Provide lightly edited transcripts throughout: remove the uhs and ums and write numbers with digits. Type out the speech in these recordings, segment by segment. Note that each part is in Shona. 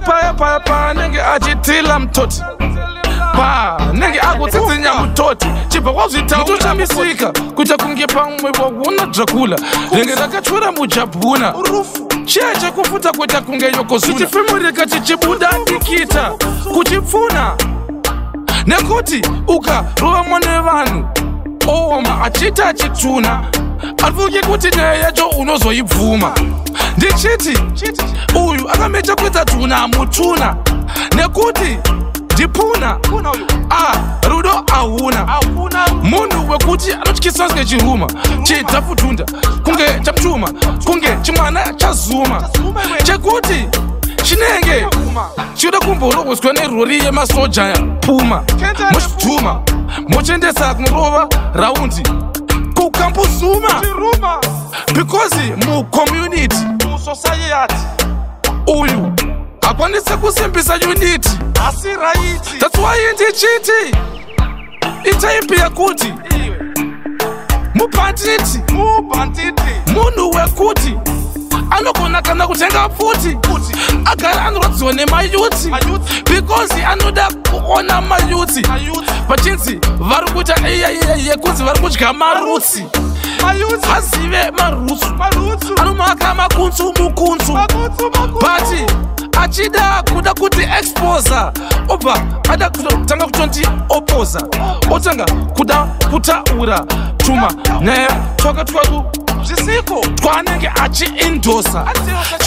pa nenge achitila mtoti pa nenge akutsitsinya mutoti chibva kwazvita utoshamisika kuita kunge pamwe wagona Dracula nenge rakachura mujabhuna cheche kufuta kuita kunge yokozuna chichifemurika chichibuda ikita kuchipfuna nekuti ukarova mwana wevanhu ooma achita achituna arifunge kuti nyaya yacho unozoibvuma ndichiti uyu akamecha kuita tuna mutuna nekuti ndipuna rudo ahuna munhu wekuti anotyisa ngechiruma chidhafu Dhunda kunge chamutuma kunge chimwana chazuma chekuti chinenge chida kumborogoswa nerori yemasoja puma muchidhuma mochiendesa kunorova raundi kukambozuma because mucommunity musociety uyu akwanise kusimbisa unity asi right. That's why ndichiti itaipi yakuti mubanditi munhu wekuti anogona kana kutenga futi agara anoradziwa nemayuti because anoda kuona mayuti vachinzi vari kuita yekuti vari kudya marutsi azive marutsu anomaka makunzu mukunzu but achida kuda kuti exposa obva ada kutanga kutonti oposa otanga kuda kutaura tuma nyaya twakatwaku zvisiko twanenge achiindosa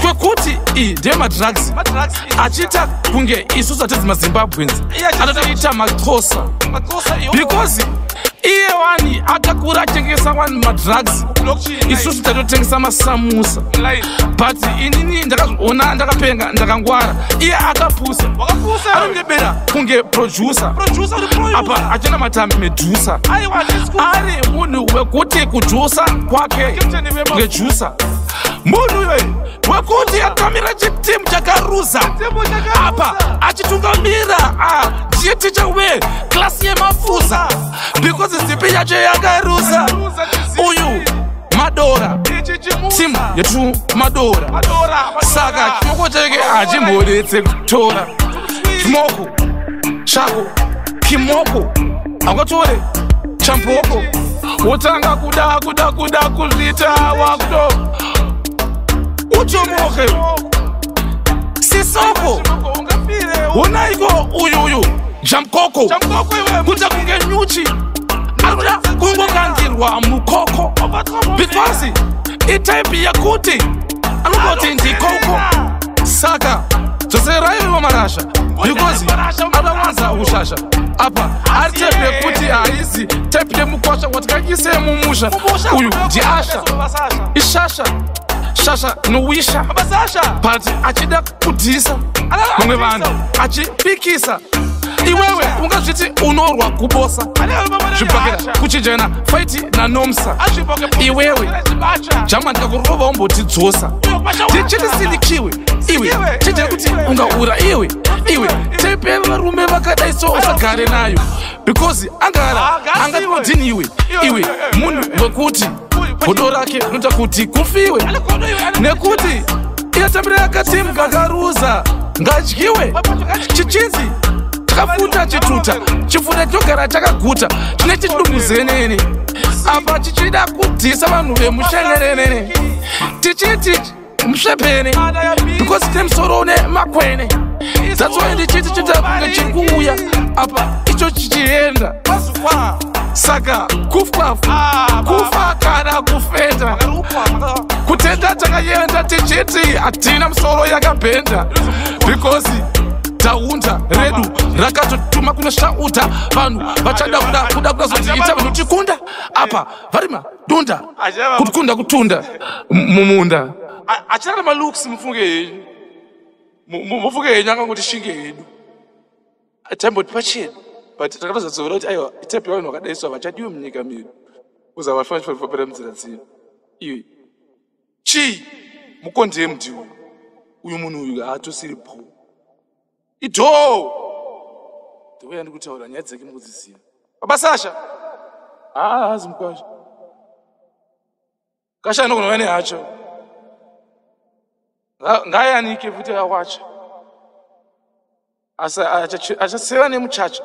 twekuti ndemadrugs achita kunge isusu atidzi maZimbabweans anotoita maxhosa because iye wani akakura atengesa wani madrugs isusu tatotengesa masamusa but inini ndakaona ndakapenga ndakangwara iye akapusa anongebera kunge producer apa achina matambi medusa ari munhu wekuti kudhusa kwake ngejusa munhu wekuti akamira chitimu chakaruza apa achitungamira ndiye ticha klasi yemafusa because zipi yacho yakaruza uyu Madora timu yetu Madora saka chimoko chake hachimboretse kutora chimoko chako kimoko akatore champoko wotanga kuda kuzvita wakudo uchomoke sisoko unaiko uyu jamkoko kuta kunge nyuchi anoda kungokandirwa mukoko because itaipi yakuti anogoti ndikoko saka dzose raiva marasha because adawanza ushasha apa ari taipi yekuti haizi taipi yemukwasha watikakise mumusha uyu ndiasha shasha nowisha but achida kudhisa vamwe vanhu achipikisa iwewe ungazviti unorwa kubosa zvibhakera kuchinjana faiti nanomsa iwewe jama ndikakurova umbotidzosa ndichitisilikiwe iwe chijana kuti ungaura iwe taipe varume vakadaiso usagare nayo because angara angatodini iwe munhu wekuti godo rake rinoita kuti kufiwe nekuti iyatambira yakati mgagaruza ngadyiwe chichinzi takafuta chituta chifuta chogara chakaguta chine chidumbuzenene apa chichida kudhisa vanhu vemushengerene tichiti musvepene because temusoro nemakwene dzatsoe ndichiti chita kunge chiri kuuya apa icho chichienda saka kufa kana kufenda kutenda takayenda tichiti hatina musoro yakabhenda because Dhunda redu rakatotuma kunosvauta vanhu vachada kuda kuzodziita vanhu tikunda apa varima Dhunda kutikunda kutunda mumunda achirara malooks mufunge henyu mufunge henyu angangoti shinge hedu taimboti pachena but takatozadzora kuti aiwa itaipi yavanhu vakadaiswa vachadiwe munyika medu uzavafanifafapera munzira dzino iwe chii mukondemu ndiwo uyu munhu uyu haatosiripo Ido! The way I need to tell you, I'm not going to see you. Baba Sasha! Zimkwasha. Kasha no kuno wene hacho. Ngaya nike futhi yawacha. achaseva nemuchacha